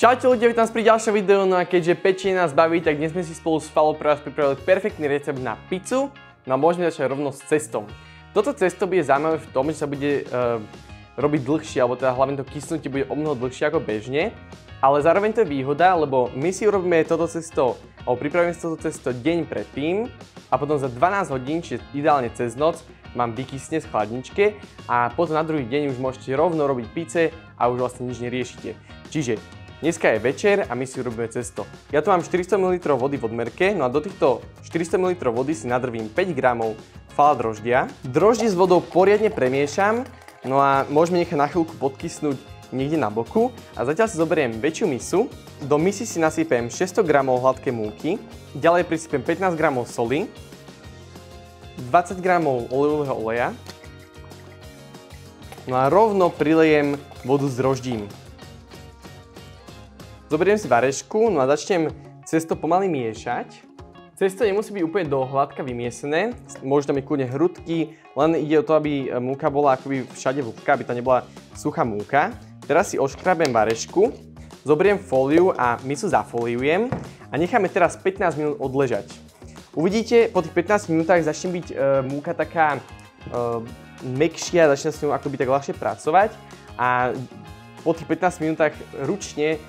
Čaute ľudia, vítam vás pri ďalšom videu, no a keďže pečenie nás baví, tak dnes sme si spolu s Falou pre vás pripravili perfektný recept na pizzu, no a môžeme začať rovno s cestom. Toto cesto bude zaujímavé v tom, že sa bude robiť dlhšie, alebo teda hlavne to kysnutie bude o mnoho dlhšie ako bežne, ale zároveň to je výhoda, lebo my si urobíme toto cesto, alebo pripravíme si toto cesto deň predtým a potom za 12 hodín, čiže ideálne cez noc, mám vykysne z chladničke a potom na druhý deň už môžete rovno robiť pice a už vlastne nič neriešite. Čiže dneska je večer a my si urobíme cesto. Ja tu mám 400 ml vody v odmerke, no a do týchto 400 ml vody si nadrvím 5 g fala droždia. Droždie s vodou poriadne premiešam, no a môžeme nechať na chvíľku podkysnúť niekde na boku. A zatiaľ si zoberiem väčšiu misu. Do misy si nasypem 600 g hladké múky, ďalej prisypem 15 g soli, 20 g olivového oleja, no a rovno prilejem vodu s droždím. Zoberiem si varešku, no a začnem cesto pomaly miešať. Cesto nemusí byť úplne do hladka vymiesené, môžu tam byť kľudne hrudky, len ide o to, aby múka bola akoby všade vlhká, aby to nebola suchá múka. Teraz si oškrabem varešku, zoberiem fóliu a misu zafoliujem a necháme teraz 15 minút odležať. Uvidíte, po tých 15 minútach začne byť múka taká mäkšia, začne s ňou akoby tak ľahšie pracovať a po tých 15 minútach ručne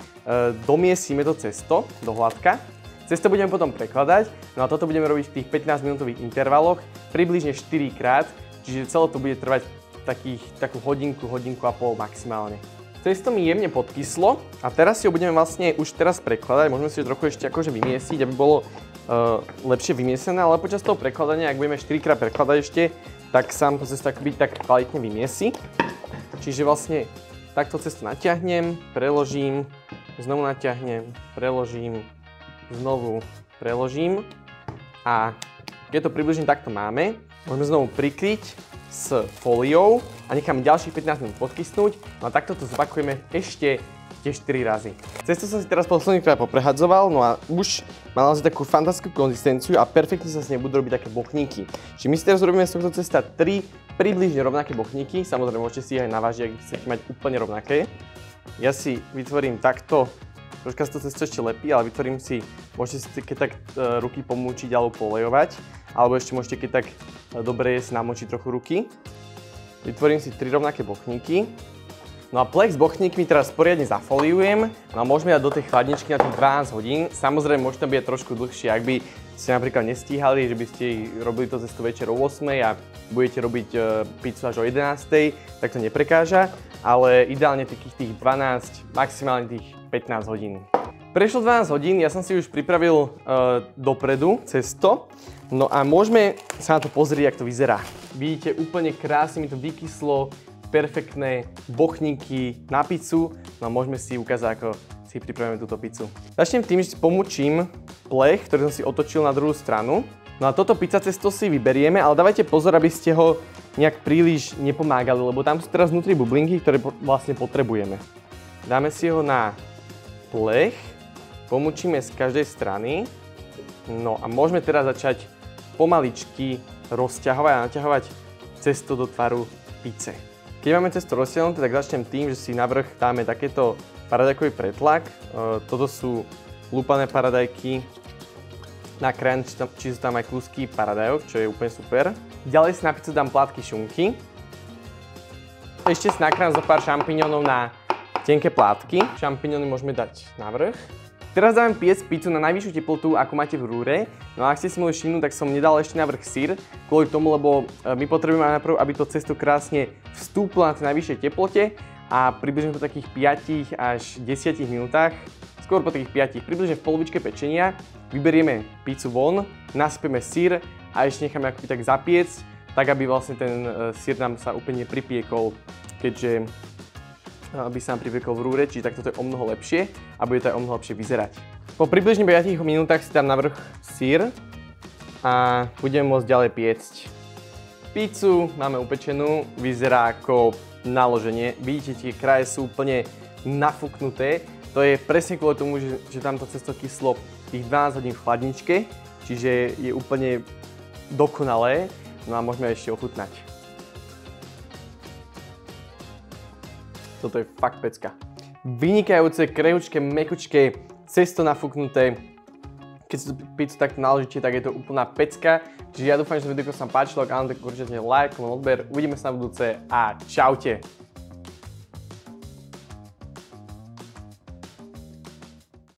domiesíme to cesto do hladka. Cesto budeme potom prekladať, no a toto budeme robiť v tých 15 minútových intervaloch približne 4 krát, čiže celé to bude trvať takú hodinku, hodinku a pol maximálne. Cesto mi jemne podkyslo a teraz si ho budeme vlastne už teraz prekladať, môžeme si ho trochu ešte akože vymiesiť, aby bolo lepšie vymiesené, ale počas toho prekladania, ak budeme 4 krát prekladať ešte, tak sám to cesto akoby tak kvalitne vymiesi. Čiže vlastne takto cesto natiahnem, preložím, znovu natiahnem, preložím, znovu preložím a keď to približne takto máme, môžeme znovu prikryť s fóliou a necháme ďalších 15 minút podkysnúť, no a takto to zopakujeme ešte tie 4 razy. Cesto som si teraz posledný krát poprehadzoval, no a už má naozaj takú fantastickú konzistenciu a perfektne sa s nej budú robiť také bochníky. Čiže my si teraz urobíme z tohto cesta 3 približne rovnaké bochníky, samozrejme môžete si ich aj navážiť, ak chcete mať úplne rovnaké. Ja si vytvorím takto, troška sa to cesto ešte lepí, ale vytvorím si, môžete si keď tak ruky pomúčiť alebo polejovať, alebo ešte môžete keď tak dobre si namočiť trochu ruky. Vytvorím si 3 rovnaké bochníky. No a plech s bochníkmi teraz poriadne zafoliujem, no a môžeme dať do tej chladničky na tých 12 hodín. Samozrejme, môže tam byť trošku dlhšie, ak by ste napríklad nestíhali, že by ste robili to cesto večer o 8 a budete robiť pizzu až o 11, tak to neprekáža, ale ideálne tých 12, maximálne tých 15 hodín. Prešlo 12 hodín, ja som si už pripravil dopredu cesto, no a môžeme sa na to pozrieť, ako to vyzerá. Vidíte, úplne krásne mi to vykyslo, perfektné bochníky na pizzu, no a môžeme si ukázať, ako si pripravíme túto pizzu. Začnem tým, že si pomúčim plech, ktorý som si otočil na druhú stranu. No a toto pizza cesto si vyberieme, ale dávajte pozor, aby ste ho nejak príliš nepomágali, lebo tam sú teraz vnútri bublinky, ktoré vlastne potrebujeme. Dáme si ho na plech, pomúčime z každej strany, no a môžeme teraz začať pomaličky rozťahovať a naťahovať cesto do tvaru pizze. Keď máme cesto roztiahnuté, tak začnem tým, že si na vrch dáme takéto paradajkový pretlak. Toto sú lúpané paradajky, nakrájam, či sú tam aj kúsky paradajok, čo je úplne super. Ďalej si na pizzu dám plátky šunky. Ešte si nakrájam zo pár šampiňónov na tenké plátky. Šampiňóny môžeme dať na vrch. Teraz dáme piecť pizzu na najvyššiu teplotu, ako máte v rúre. No a ak ste si mohli všimnúť, tak som nedal ešte na vrch syr, kvôli tomu, lebo my potrebujeme najprv, aby to cesto krásne vstúplo na tej najvyššej teplote a približne po takých 5 až 10 minútach, skôr po takých 5, približne v polovičke pečenia, vyberieme pizzu von, nasypeme syr a ešte necháme akoby tak zapiecť, tak aby vlastne ten syr nám sa úplne pripiekol, keďže aby sa nám pripiekol v rúre, čiže takto to je o mnoho lepšie a bude to aj o mnoho lepšie vyzerať. Po približne 5 minútach si dám na vrch syr a budeme môcť ďalej piecť. Pizzu máme upečenú, vyzerá ako naloženie. Vidíte, tie kraje sú úplne nafúknuté. To je presne kvôli tomu, že tam to cesto kyslo tých 12 hodín v chladničke, čiže je úplne dokonalé. No a môžeme ešte ochutnať. Toto je fakt pecka. vynikajúce, krehučké, mekučké, cesto nafúknuté. Keď si tú pizzu takto naložíte, tak je to úplná pecka. Čiže ja dúfam, že to video sa vám páčilo, ak áno, tak určite like, odber. Uvidíme sa na budúce a čaute.